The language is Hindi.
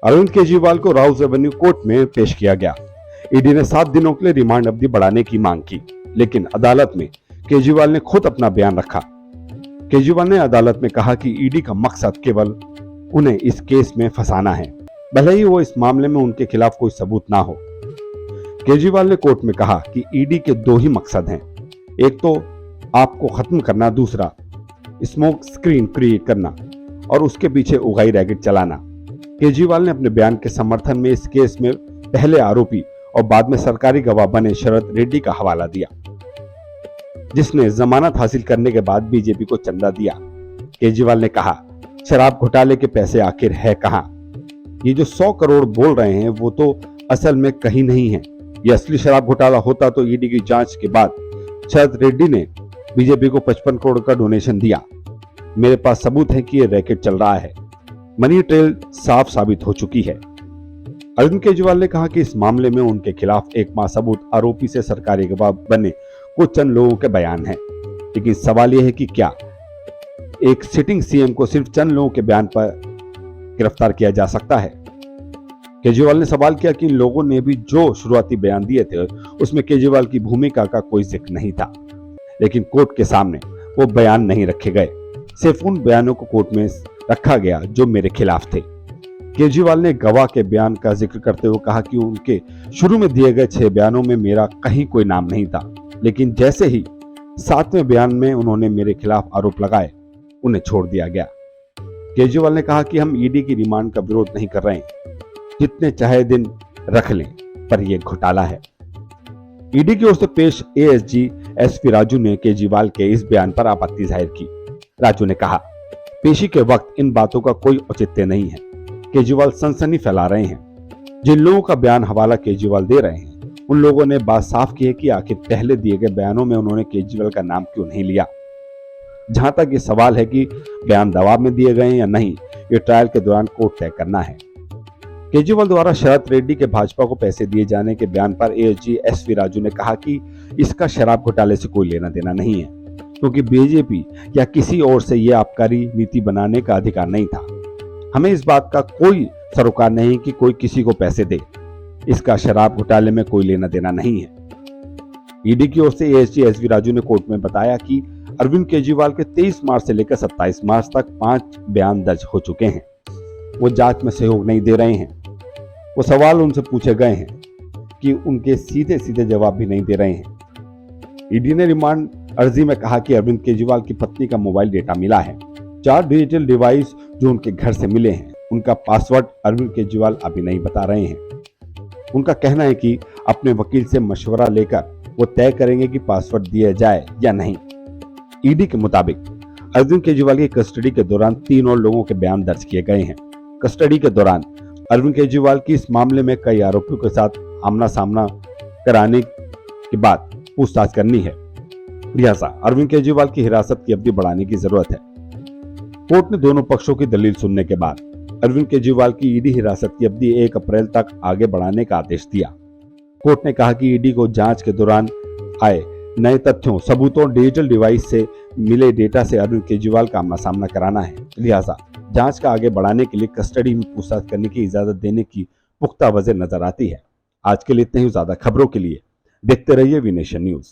अरविंद केजरीवाल को राउस एवेन्यू कोर्ट में पेश किया गया। ईडी ने 7 दिनों के लिए रिमांड अवधि बढ़ाने की मांग की, लेकिन अदालत में केजरीवाल ने खुद अपना बयान रखा। केजरीवाल ने अदालत में कहा कि ईडी का मकसद केवल उन्हें इस केस में फंसाना है, भले ही वो इस मामले में उनके खिलाफ कोई सबूत ना हो। केजरीवाल ने कोर्ट में कहा कि ईडी के 2 ही मकसद हैं, एक तो आपको खत्म करना, दूसरा स्मोक स्क्रीन क्रिएट करना और उसके पीछे उगाई रैकेट चलाना। केजरीवाल ने अपने बयान के समर्थन में इस केस में पहले आरोपी और बाद में सरकारी गवाह बने शरद रेड्डी का हवाला दिया, जिसने जमानत हासिल करने के बाद बीजेपी को चंदा दिया। केजरीवाल ने कहा, शराब घोटाले के पैसे आखिर है कहां? ये जो 100 करोड़ बोल रहे हैं वो तो असल में कहीं नहीं है। ये असली शराब घोटाला होता तो ईडी की जांच के बाद शरद रेड्डी ने बीजेपी को 55 करोड़ का डोनेशन दिया। मेरे पास सबूत है कि ये रैकेट चल रहा है। मनी ट्रेल साफ साबित हो चुकी है। अरविंद केजरीवाल ने कहा कि इस मामले में उनके खिलाफ एकमात्र सबूत आरोपी से सरकारी गवाह बने कुछ चंद लोगों के बयान हैं। लेकिन सवाल यह है कि क्या एक सिटिंग सीएम को सिर्फ चंद लोगों के बयान पर गिरफ्तार किया जा सकता है? केजरीवाल ने सवाल किया कि इन लोगों ने भी जो शुरुआती बयान दिए थे उसमें केजरीवाल की भूमिका का कोई जिक्र नहीं था, लेकिन कोर्ट के सामने वो बयान नहीं रखे गए, सिर्फ उन बयानों को कोर्ट में रखा गया जो मेरे खिलाफ थे। केजरीवाल ने गवाह के बयान का जिक्र करते हुए कहा कि उनके शुरू में दिए गए 6 बयानों में मेरा कहीं कोई नाम नहीं था, लेकिन जैसे ही 7वें बयान में उन्होंने मेरे खिलाफ आरोप लगाए, उन्हें छोड़ दिया गया। केजरीवाल ने कहा कि हम ईडी की रिमांड का विरोध नहीं कर रहे हैं, जितने चाहे दिन रख लें, पर यह घोटाला है। ईडी की ओर से पेश एएसजी एसपी राजू ने केजरीवाल के इस बयान पर आपत्ति जाहिर की। राजू ने कहा, पेशी के वक्त इन बातों का कोई औचित्य नहीं है। केजरीवाल सनसनी फैला रहे हैं। जिन लोगों का बयान हवाला केजरीवाल दे रहे हैं, उन लोगों ने बात साफ की है कि आखिर पहले दिए गए बयानों में उन्होंने केजरीवाल का नाम क्यों नहीं लिया। जहां तक ये सवाल है कि बयान दबाव में दिए गए हैं या नहीं, ये ट्रायल के दौरान कोर्ट तय करना है। केजरीवाल द्वारा शरद रेड्डी के भाजपा को पैसे दिए जाने के बयान पर एएसजी एसपी राजू ने कहा कि इसका शराब घोटाले से कोई लेना देना नहीं है, क्योंकि बीजेपी या किसी और से यह आबकारी नीति बनाने का अधिकार नहीं था। हमें इस बात का कोई सरोकार नहीं कि कोई किसी को पैसे दे। इसका शराब घोटाले में कोई लेना देना नहीं है। ईडी की ओर से एएसजी एसपी राजू ने कोर्ट में बताया कि अरविंद केजरीवाल के 23 मार्च से लेकर 27 मार्च तक 5 बयान दर्ज हो चुके हैं। वो जांच में सहयोग नहीं दे रहे हैं। वो सवाल उनसे पूछे गए हैं कि उनके सीधे सीधे जवाब भी नहीं दे रहे हैं। ईडी ने रिमांड अर्जी में कहा कि अरविंद केजरीवाल की पत्नी का मोबाइल डेटा मिला है। 4 डिजिटल डिवाइस जो उनके घर से मिले हैं, उनका पासवर्ड अरविंद केजरीवाल अभी नहीं बता रहे हैं। उनका कहना है कि अपने वकील से मशवरा लेकर वो तय करेंगे कि पासवर्ड दिया जाए या नहीं। ईडी के मुताबिक अरविंद केजरीवाल की कस्टडी के दौरान 3 और लोगों के बयान दर्ज किए गए हैं। कस्टडी के दौरान अरविंद केजरीवाल की इस मामले में कई आरोपियों के साथ आमना सामना कराने के बाद पूछताछ करनी है। लिहाजा अरविंद केजरीवाल की हिरासत की अवधि बढ़ाने की जरूरत है। कोर्ट ने दोनों पक्षों की दलील सुनने के बाद अरविंद केजरीवाल की ईडी हिरासत की अवधि 1 अप्रैल तक आगे बढ़ाने का आदेश दिया। कोर्ट ने कहा कि ईडी को जांच के दौरान आए नए तथ्यों, सबूतों, डिजिटल डिवाइस से मिले डेटा से अरविंद केजरीवाल का आमना सामना कराना है। लिहाजा जांच का आगे बढ़ाने के लिए कस्टडी में पूछताछ करने की इजाजत देने की पुख्ता वजह नजर आती है। आज के लिए इतने ही। ज्यादा खबरों के लिए देखते रहिए वी नेशन न्यूज।